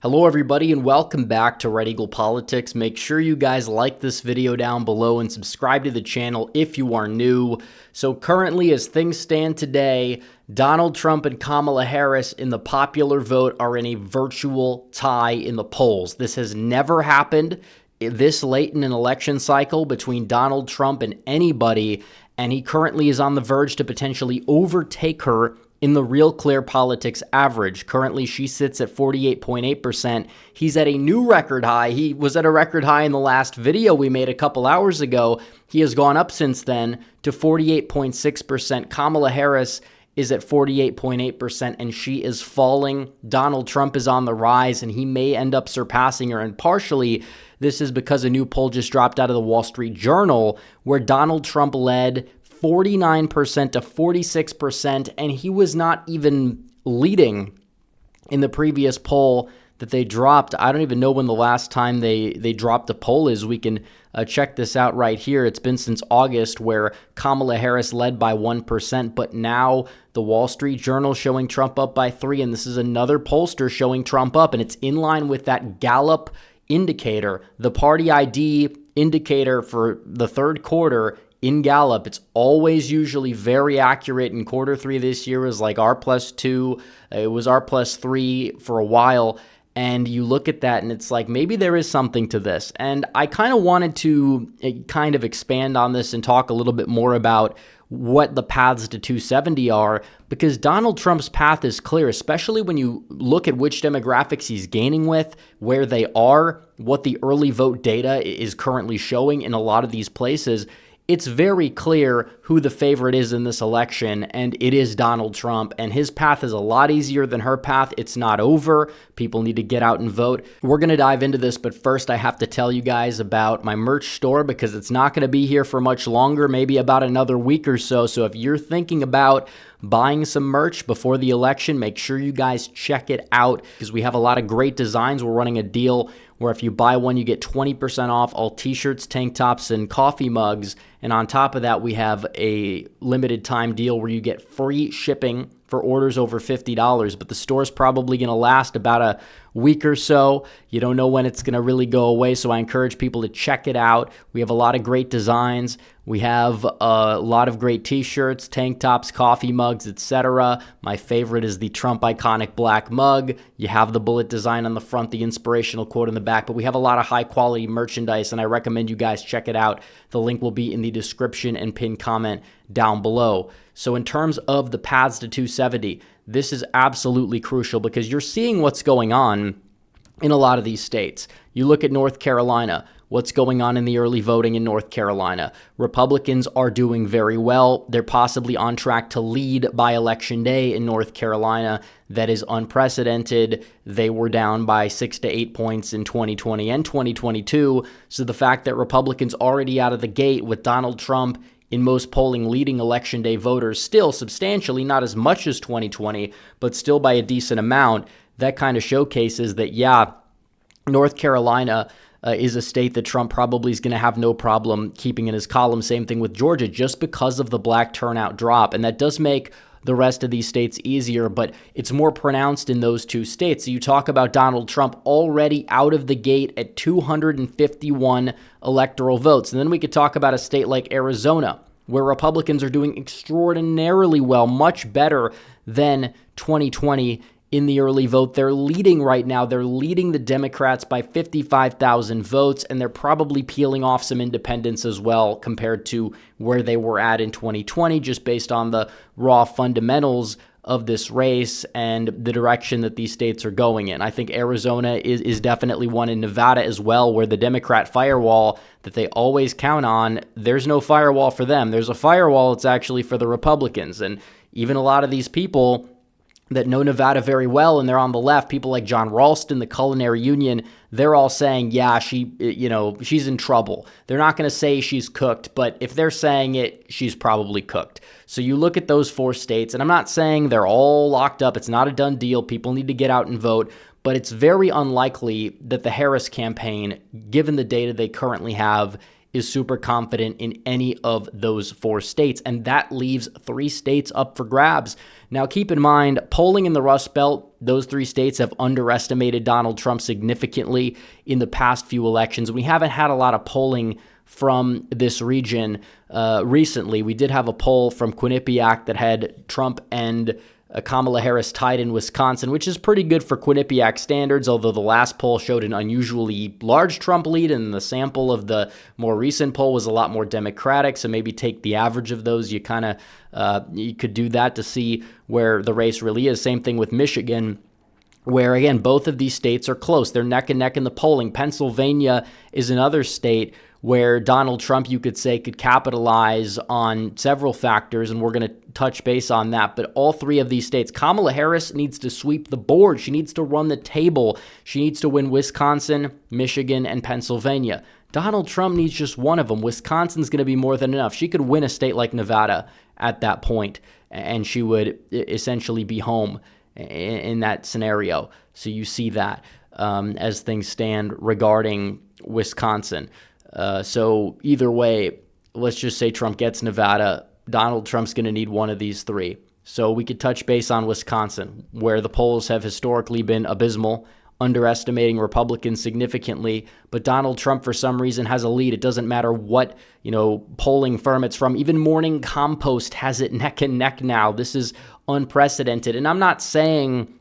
Hello everybody and welcome back to Red Eagle Politics. Make sure you guys like this video down below and subscribe to the channel if you are new. So currently, as things stand today, Donald Trump and Kamala Harris in the popular vote are in a virtual tie in the polls. This has never happened this late in an election cycle between Donald Trump and anybody, and he currently is on the verge to potentially overtake her in the Real Clear Politics average. Currently, she sits at 48.8%. He's at a new record high. He was at a record high in the last video we made a couple hours ago. He has gone up since then to 48.6%. Kamala Harris is at 48.8%, and she is falling. Donald Trump is on the rise, and he may end up surpassing her. And partially, this is because a new poll just dropped out of the Wall Street Journal where Donald Trump led 49% to 46%, and he was not even leading in the previous poll that they dropped. I don't even know when the last time they dropped a poll is. We can check this out right here. It's been since August where Kamala Harris led by 1%, but now the Wall Street Journal showing Trump up by 3, and this is another pollster showing Trump up, and it's in line with that Gallup indicator, the party ID indicator for the third quarter. In Gallup, it's always usually very accurate. In quarter 3 this year was like R+2. It was R+3 for a while. And you look at that and it's like, maybe there is something to this. And I kind of wanted to kind of expand on this and talk a little bit more about what the paths to 270 are, because Donald Trump's path is clear, especially when you look at which demographics he's gaining with, where they are, what the early vote data is currently showing in a lot of these places. It's very clear who the favorite is in this election, and it is Donald Trump, and his path is a lot easier than her path. It's not over. People need to get out and vote. We're going to dive into this, but first I have to tell you guys about my merch store because it's not going to be here for much longer, maybe about another week or so. So if you're thinking about buying some merch before the election, make sure you guys check it out because we have a lot of great designs. We're running a deal where if you buy one, you get 20% off all t-shirts, tank tops, and coffee mugs. And on top of that, we have a limited time deal where you get free shipping for orders over $50, but the store's probably going to last about a week or so. You don't know when it's going to really go away, so I encourage people to check it out. We have a lot of great designs. We have a lot of great t-shirts, tank tops, coffee mugs, etc. My favorite is the Trump iconic black mug. You have the bullet design on the front, the inspirational quote on the back, but we have a lot of high quality merchandise, and I recommend you guys check it out. The link will be in the description and pinned comment down below. So in terms of the paths to 270, this is absolutely crucial because you're seeing what's going on in a lot of these states. You look at North Carolina, what's going on in the early voting in North Carolina. Republicans are doing very well. They're possibly on track to lead by Election Day in North Carolina. That is unprecedented. They were down by 6 to 8 points in 2020 and 2022. So the fact that Republicans already out of the gate with Donald Trump in most polling leading Election Day voters, still substantially, not as much as 2020, but still by a decent amount, that kind of showcases that, yeah, North Carolina is a state that Trump probably is going to have no problem keeping in his column. Same thing with Georgia, just because of the black turnout drop. And that does make the rest of these states easier, but it's more pronounced in those two states. So you talk about Donald Trump already out of the gate at 251 electoral votes. And then we could talk about a state like Arizona, where Republicans are doing extraordinarily well, much better than 2020 in the early vote. They're leading right now. They're leading the Democrats by 55,000 votes, and they're probably peeling off some independents as well compared to where they were at in 2020, just based on the raw fundamentals of this race and the direction that these states are going in. I think Arizona is definitely one, in Nevada as well, where the Democrat firewall that they always count on, there's no firewall for them. There's a firewall, it's actually for the Republicans. And even a lot of these people that know Nevada very well, and they're on the left, people like John Ralston, the Culinary Union, they're all saying, yeah, she's in trouble. They're not going to say she's cooked, but if they're saying it, she's probably cooked. So you look at those 4 states, and I'm not saying they're all locked up. It's not a done deal. People need to get out and vote, but it's very unlikely that the Harris campaign, given the data they currently have, is super confident in any of those 4 states, and that leaves 3 states up for grabs. Now, keep in mind, polling in the Rust Belt, those 3 states have underestimated Donald Trump significantly in the past few elections. We haven't had a lot of polling from this region recently. We did have a poll from Quinnipiac that had Trump and Kamala Harris tied in Wisconsin, which is pretty good for Quinnipiac standards, although the last poll showed an unusually large Trump lead, and the sample of the more recent poll was a lot more Democratic, so maybe take the average of those. You could do that to see where the race really is. Same thing with Michigan, where, again, both of these states are close. They're neck and neck in the polling. Pennsylvania is another state where Donald Trump, you could say, could capitalize on several factors, and we're going to touch base on that. But all 3 of these states, Kamala Harris needs to sweep the board. She needs to run the table. She needs to win Wisconsin, Michigan, and Pennsylvania. Donald Trump needs just one of them. Wisconsin's going to be more than enough. She could win a state like Nevada at that point, and she would essentially be home in that scenario. So you see that as things stand regarding Wisconsin. So either way, let's just say Trump gets Nevada. Donald Trump's going to need one of these 3. So we could touch base on Wisconsin, where the polls have historically been abysmal, underestimating Republicans significantly. But Donald Trump, for some reason, has a lead. It doesn't matter what, polling firm it's from. Even Morning Compost has it neck and neck now. This is unprecedented. And I'm not saying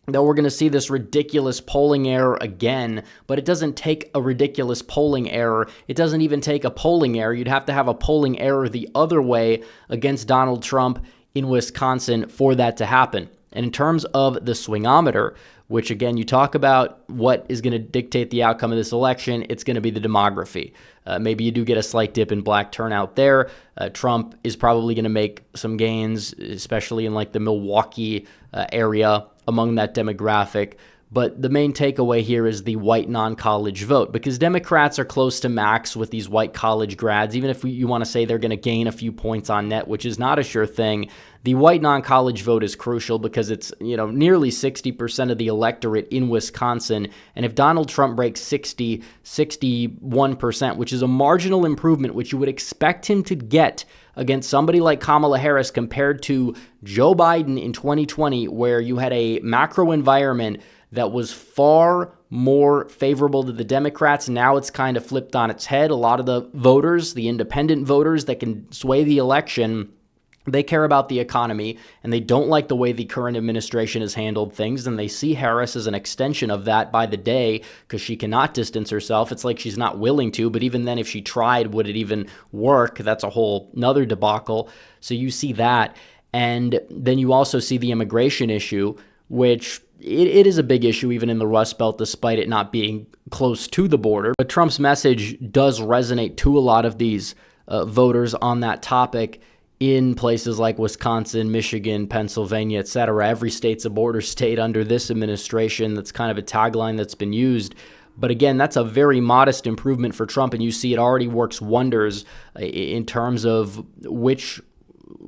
that we're going to see this ridiculous polling error again, but it doesn't take a ridiculous polling error. It doesn't even take a polling error. You'd have to have a polling error the other way against Donald Trump in Wisconsin for that to happen. And in terms of the swingometer, which, again, you talk about what is going to dictate the outcome of this election, it's going to be the demography. Maybe you do get a slight dip in black turnout there. Trump is probably going to make some gains, especially in like the Milwaukee area among that demographic. But the main takeaway here is the white non-college vote, because Democrats are close to max with these white college grads. Even if you want to say they're going to gain a few points on net, which is not a sure thing, the white non-college vote is crucial because it's, nearly 60% of the electorate in Wisconsin. And if Donald Trump breaks 61%, which is a marginal improvement, which you would expect him to get against somebody like Kamala Harris compared to Joe Biden in 2020, where you had a macro environment that was far more favorable to the Democrats. Now it's kind of flipped on its head. A lot of the voters, the independent voters that can sway the election, they care about the economy, and they don't like the way the current administration has handled things, and they see Harris as an extension of that by the day because she cannot distance herself. It's like she's not willing to, but even then, if she tried, would it even work? That's a whole nother debacle. So you see that, and then you also see the immigration issue, which it is a big issue even in the Rust Belt, despite it not being close to the border. But Trump's message does resonate to a lot of these voters on that topic in places like Wisconsin, Michigan, Pennsylvania, etc. Every state's a border state under this administration. That's kind of a tagline that's been used. But again, that's a very modest improvement for Trump, and you see it already works wonders in terms of which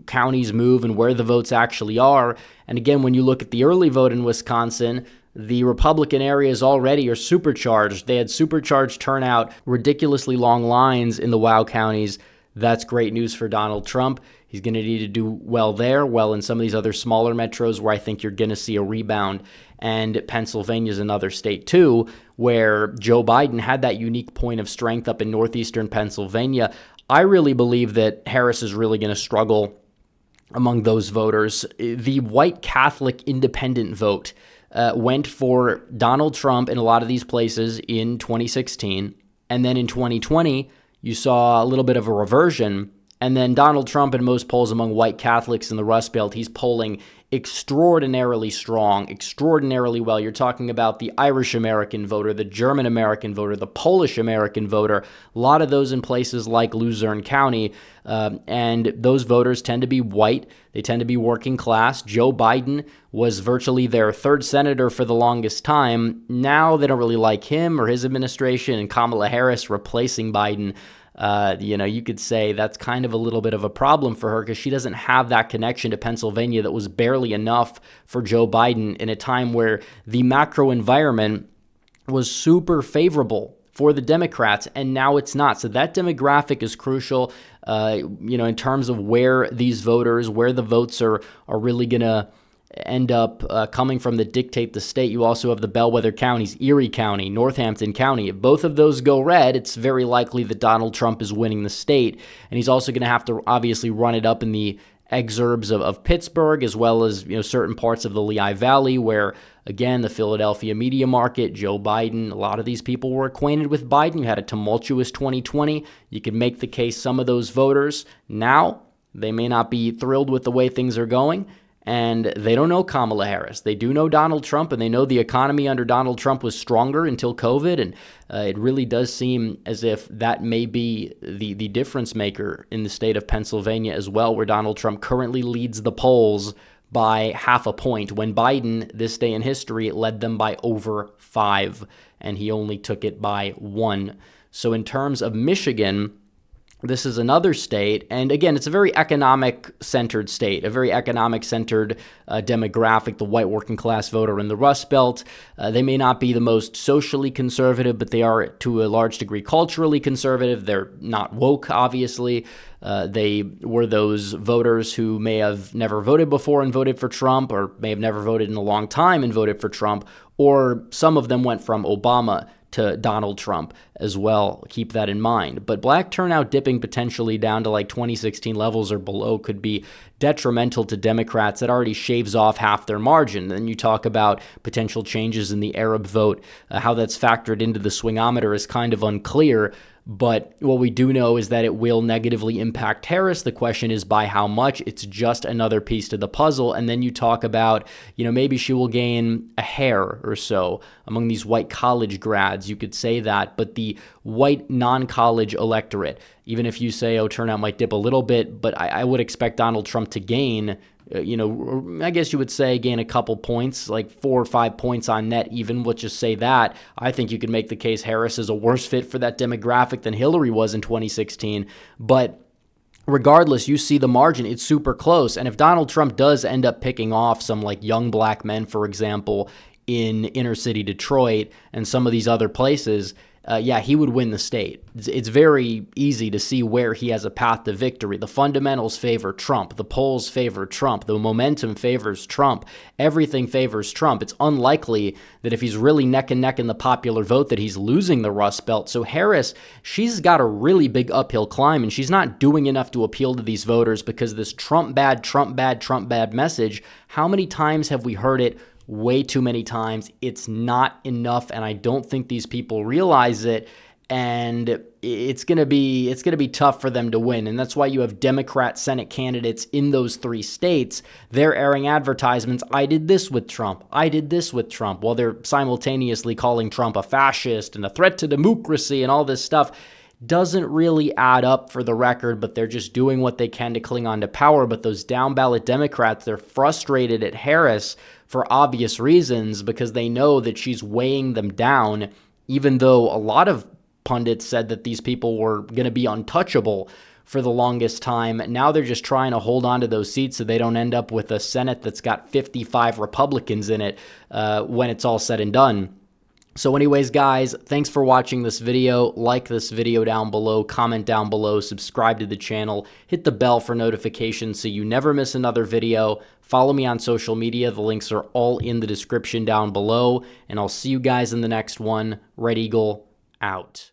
counties move and where the votes actually are. And again, when you look at the early vote in Wisconsin, the Republican areas already are supercharged. They had supercharged turnout, ridiculously long lines in the WOW counties. That's great news for Donald Trump. He's going to need to do well there, well in some of these other smaller metros where I think you're going to see a rebound. And Pennsylvania is another state too, where Joe Biden had that unique point of strength up in northeastern Pennsylvania. I really believe that Harris is really going to struggle among those voters. The white Catholic independent vote went for Donald Trump in a lot of these places in 2016. And then in 2020, you saw a little bit of a reversion. And then Donald Trump, in most polls among white Catholics in the Rust Belt, he's polling extraordinarily strong, extraordinarily well. You're talking about the Irish American voter, the German American voter, the Polish American voter, a lot of those in places like Luzerne County. And those voters tend to be white. They tend to be working class. Joe Biden was virtually their third senator for the longest time. Now they don't really like him or his administration, and Kamala Harris replacing Biden. You could say that's kind of a little bit of a problem for her because she doesn't have that connection to Pennsylvania that was barely enough for Joe Biden in a time where the macro environment was super favorable for the Democrats, and now it's not. So that demographic is crucial, in terms of where these voters, where the votes are really going to end up coming from that dictate the state. You also have the bellwether counties, Erie County, Northampton County. If both of those go red, it's very likely that Donald Trump is winning the state. And he's also going to have to obviously run it up in the exurbs of Pittsburgh, as well as certain parts of the Lehigh Valley, where, again, the Philadelphia media market, Joe Biden, a lot of these people were acquainted with Biden. You had a tumultuous 2020. You could make the case some of those voters now, they may not be thrilled with the way things are going, and they don't know Kamala Harris. They do know Donald Trump, and they know the economy under Donald Trump was stronger until COVID, and it really does seem as if that may be the difference maker in the state of Pennsylvania as well, where Donald Trump currently leads the polls by half a point, when Biden, this day in history, led them by over 5, and he only took it by 1. So in terms of Michigan, this is another state, and again, it's a very economic-centered state, a very economic-centered demographic, the white working-class voter in the Rust Belt. They may not be the most socially conservative, but they are, to a large degree, culturally conservative. They're not woke, obviously. They were those voters who may have never voted before and voted for Trump, or may have never voted in a long time and voted for Trump, or some of them went from Obama to Donald Trump as well. Keep that in mind. But black turnout dipping potentially down to like 2016 levels or below could be detrimental to Democrats. That already shaves off half their margin. Then you talk about potential changes in the Arab vote. How that's factored into the swingometer is kind of unclear. But what we do know is that it will negatively impact Harris. The question is by how much. It's just another piece to the puzzle. And then you talk about, maybe she will gain a hair or so among these white college grads. You could say that. But the white non-college electorate, even if you say, turnout might dip a little bit, but I would expect Donald Trump to gain, I guess you would say gain a couple points, like 4 or 5 points on net even. Let's just say that. I think you could make the case Harris is a worse fit for that demographic than Hillary was in 2016. But regardless, you see the margin, it's super close. And if Donald Trump does end up picking off some like young black men, for example, in inner city Detroit and some of these other places, he would win the state. It's very easy to see where he has a path to victory. The fundamentals favor Trump. The polls favor Trump. The momentum favors Trump. Everything favors Trump. It's unlikely that if he's really neck and neck in the popular vote that he's losing the Rust Belt. So Harris, she's got a really big uphill climb, and she's not doing enough to appeal to these voters because this Trump bad, Trump bad, Trump bad message, how many times have we heard it? Way too many times. It's not enough, and I don't think these people realize it, and it's going to be tough for them to win. And that's why you have Democrat Senate candidates in those 3 states. They're airing advertisements, I did this with Trump, I did this with Trump, while they're simultaneously calling Trump a fascist and a threat to democracy and all this stuff. Doesn't really add up for the record, but they're just doing what they can to cling on to power. But those down ballot Democrats, they're frustrated at Harris for obvious reasons because they know that she's weighing them down, even though a lot of pundits said that these people were going to be untouchable for the longest time. Now they're just trying to hold on to those seats so they don't end up with a Senate that's got 55 Republicans in it when it's all said and done. So anyways, guys, thanks for watching this video. Like this video down below, comment down below, subscribe to the channel, hit the bell for notifications so you never miss another video. Follow me on social media. The links are all in the description down below, and I'll see you guys in the next one. Red Eagle, out.